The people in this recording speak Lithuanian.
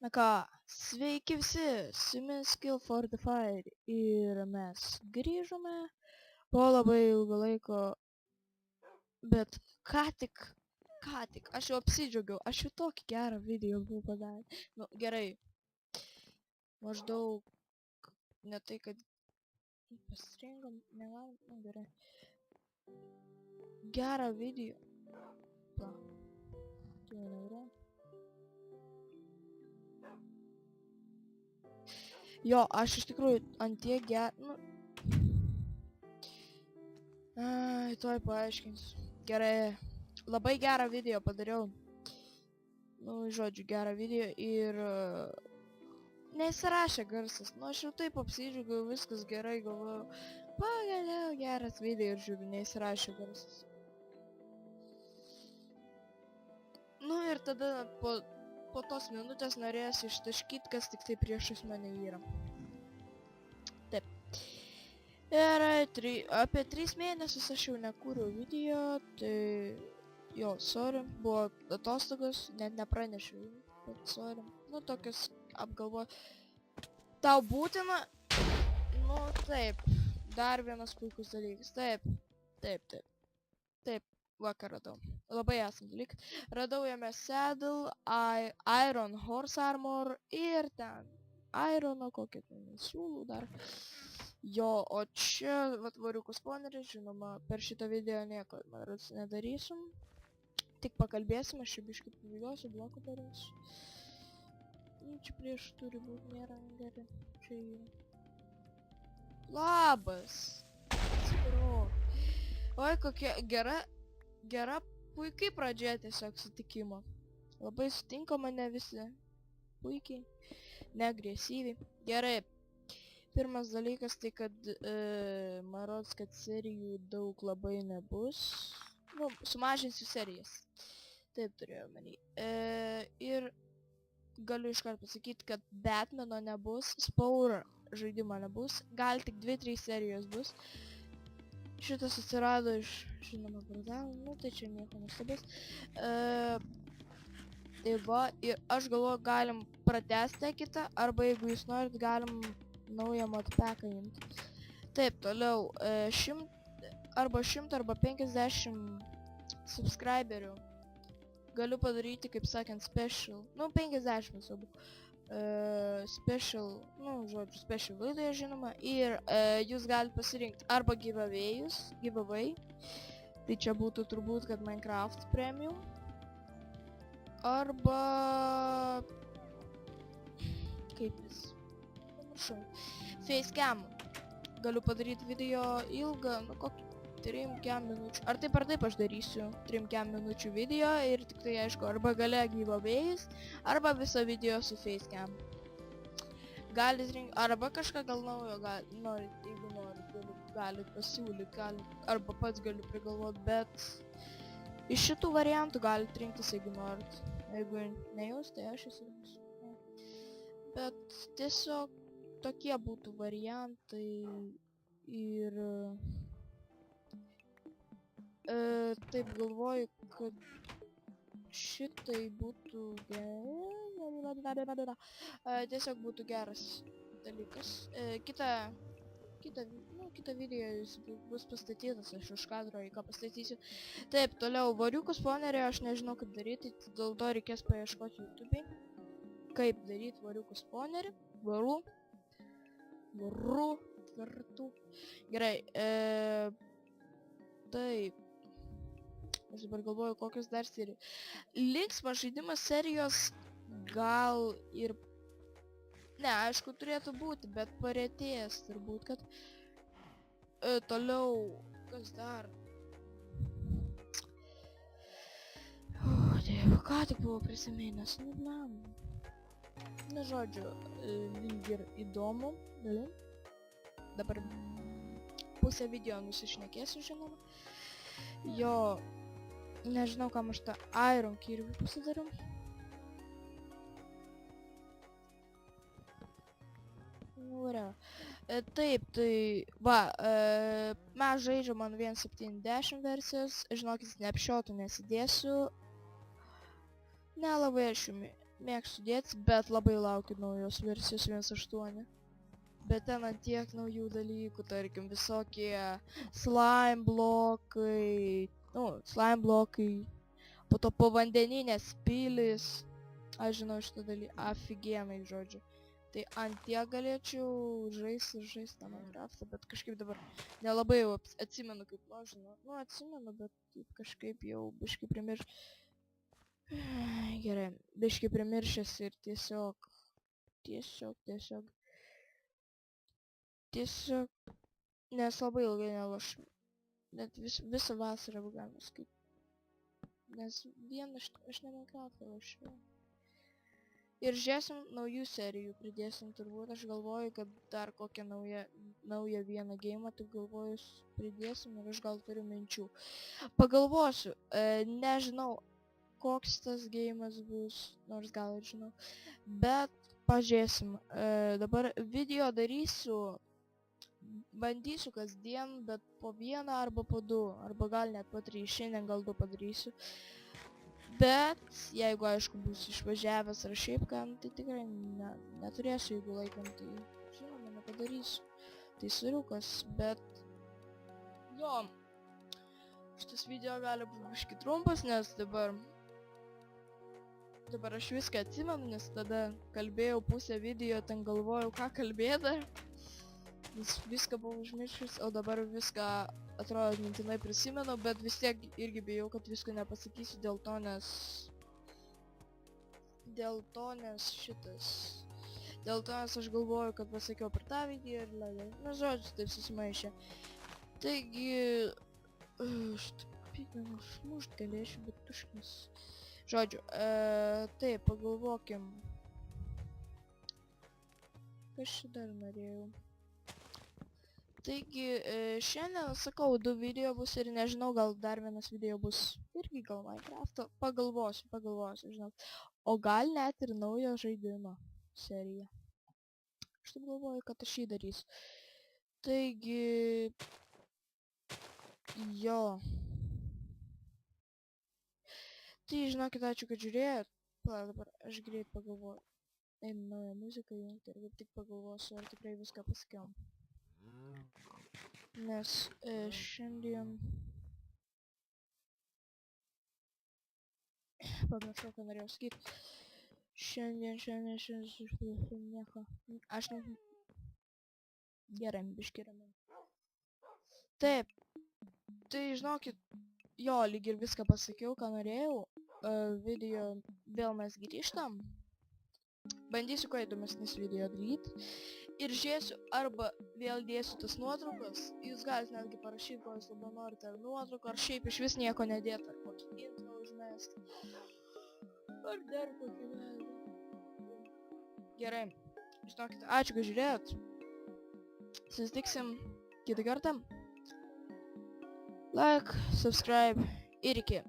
Na ką, sveiki visi, su jumis Kill for the Fire ir mes grįžome po labai ilgo laiko, bet ką tik, aš jau apsidžiaugiau, aš jau tokį gerą video buvau padaręs. Nu, gerai, maždaug, ne tai, kad pasirinkam, negalim, nu gerai. Gerą video. Va, tai neuro. Jo, aš iš tikrųjų ant tiek nu... Ai, tuoj paaiškinsiu. Gerai, labai gerą video padariau. Nu, žodžiu, gerą video ir... Neįsirašė garsas. Nu, aš jau taip apsidžiaugiau, viskas gerai, galvojau. Pagaliau geras video ir žiūriu, neįsirašė garsas. Nu ir tada po tos minutės norėsiu ištaškyti, kas tik tai priešais mane yra. Taip. Ir apie 3 mėnesius aš jau nekūriau video, tai... Jo, sorry, buvo atostogos, net nepranešiau, bet sorry. Nu, tokias apgalvoju. Tau būtina? Nu, taip. Dar vienas puikus dalykas. Taip, vakar radau. Labai esam dalykas. Radau jame saddle, iron horse armor ir ten irono kokią ten siūlų dar. Jo, o čia, vat, variukų spawneris, žinoma, per šitą video nieko, man rodos, nedarysim. Tik pakalbėsim, aš čia biškį paviliosiu, bloką darysiu. Čia prieš turi būti, nėra gerai. Čia yra. Labas! Atsiprašau. Oi, kokia gera, puikiai pradžia tiesiog sutikimo. Labai sutinka mane visi. Puikiai. Neagresyviai. Gerai. Pirmas dalykas tai, kad man rodos, kad serijų daug labai nebus. Nu, sumažinsiu serijas. Taip turėjau menį. Ir galiu iškart pasakyti, kad Batmano nebus, Spore žaidimo nebus, gal tik 2-3 serijos bus. Šitas atsirado iš, žinoma, pradavimo, nu tai čia nieko nestabės. Tai va, ir aš galvoju, galim pratęsti kitą, arba jeigu jūs norit, galim naują modpacką imti. Taip, toliau, 100 arba 50 subscriberių galiu padaryti, kaip sakant, special, nu 50 svarbu, special, nu žodžiu, special laidoje žinoma, ir jūs galite pasirinkti arba giveaway, tai čia būtų turbūt, kad Minecraft Premium, arba, kaip jis, pamiršau, Facecam, galiu padaryti video ilgą, nu kokį, 3 minučių, ar taip aš darysiu 3 minučių video ir tik tai aišku, arba gale giveaways, arba visą video su Facecam. Galit rinkti, arba kažką gal naujo, norit, jeigu norit, galit pasiūlyti, arba pats galiu prigalvoti, bet iš šitų variantų galit rinktis, jeigu norit. Jeigu ne jūs, tai aš įsirinksiu. Bet tiesiog tokie būtų variantai ir... Taip galvoju, kad šitai būtų tiesiog būtų geras dalykas. Kita video bus pastatytas, aš už kadro į ką pastatysiu. Taip, toliau, variukų spawnerį aš nežinau kaip daryti, dėl to reikės paieškoti YouTube'ai. Kaip daryti variukų spawnerį, varų, tvirtų. Gerai, taip. Aš dabar galvoju, kokios dar serijos. Linksmas žaidimas serijos gal ir... Ne, aišku, turėtų būti, bet paretėjęs turbūt, kad... Toliau... Kas dar? Dievo, ką tik buvo prisiminęs, nu, blam. Na, žodžiu, lyg ir įdomu. Dabar pusę video nusišnekėsiu, žinoma. Jo... Nežinau, kam aš tą Iron kirvį pasidariau. Nu, whatever. Taip, tai... Va, mes žaidžiam ant 1.7.10 versijos. Žinokit, snapshotų nesidėsiu. Nelabai aš jums mėgstu dėtis, bet labai laukiu naujos versijos 1.8. Bet ten ant tiek naujų dalykų, tarkim, visokie slime blokai, po to povandeninės pilis, aš žinau šitą dalyką, aфиgenai, žodžiu. Tai ant tiek galėčiau žaisti tą Minecraftą, bet kažkaip dabar nelabai jau atsimenu kaip ložinu. Nu, atsimenu, bet kažkaip jau biškai Gerai, biškai primiršęs ir tiesiog, nes labai ilgai nelošiu. Net visą vasarą galima skaityti. Nes aš ne Minecraftą lošiu. Ir žiūrėsim naujų serijų, pridėsim turbūt, aš galvoju, kad dar kokią naują vieną geimą, taip galvoju, pridėsim ir aš gal turiu minčių. Pagalvosiu, nežinau, koks tas geimas bus, nors gal ir žinau, bet pažiūrėsim. Dabar video darysiu, bandysiu kasdien, bet po vieną arba po du, arba gal net po 3, šiandien gal 2 padarysiu. Bet jeigu, aišku, bus išvažiavęs ar šiaip ką, tai tikrai neturėsiu, jeigu laikant, tai žinoma, nepadarysiu. Tai suriukas, bet jo, šitas video gali būti biškai trumpas, nes dabar aš viską atsimenu, nes tada kalbėjau pusę video, ten galvojau, ką kalbėti. Viską buvau užmiršęs, o dabar viską atrodo mintinai prisimenu, bet vis tiek irgi bijau, kad visko nepasakysiu dėl to, nes aš galvoju, kad pasakiau per tą video ir lalai. Na, žodžiu, taip susimaišė. Taigi, šitą šmušt galėčiau, bet tuškis. Žodžiu, taip, pagalvokim. Kas čia dar norėjau? Taigi, šiandien, sakau, 2 video bus ir nežinau, gal dar vienas video bus irgi gal Minecraft'o. Pagalvosiu, žinau. O gal net ir naujo žaidimo serija. Aš taip galvoju, kad aš jį darysiu. Taigi, jo. Tai, žinokit, ačiū, kad žiūrėjot. Pala, dabar aš greit pagalvoju. Einu naują muziką jungti ir tik pagalvosiu, ar tikrai viską pasakiau. Nes šiandien... Pamiršau, ką norėjau sakyti. Šiandien nieko. Aš ne... Gerai, biškį ramiau. Taip. Tai žinokit, jo, lyg ir viską pasakiau, ką norėjau. Video vėl mes grįžtam. Bandysiu kuo įdomesnis video daryti. Ir žiūrėsiu, arba vėl dėsiu tas nuotraukas. Jūs galite netgi parašyti, ko jūs labai norite, ar nuotrauką, ar šiaip iš vis nieko nedėti, ar kokį intro užmesti. Ar dar kokį vedą. Gerai. Žinokit, ačiū, kad žiūrėjot. Susitiksim kitą kartą. Like, subscribe ir iki.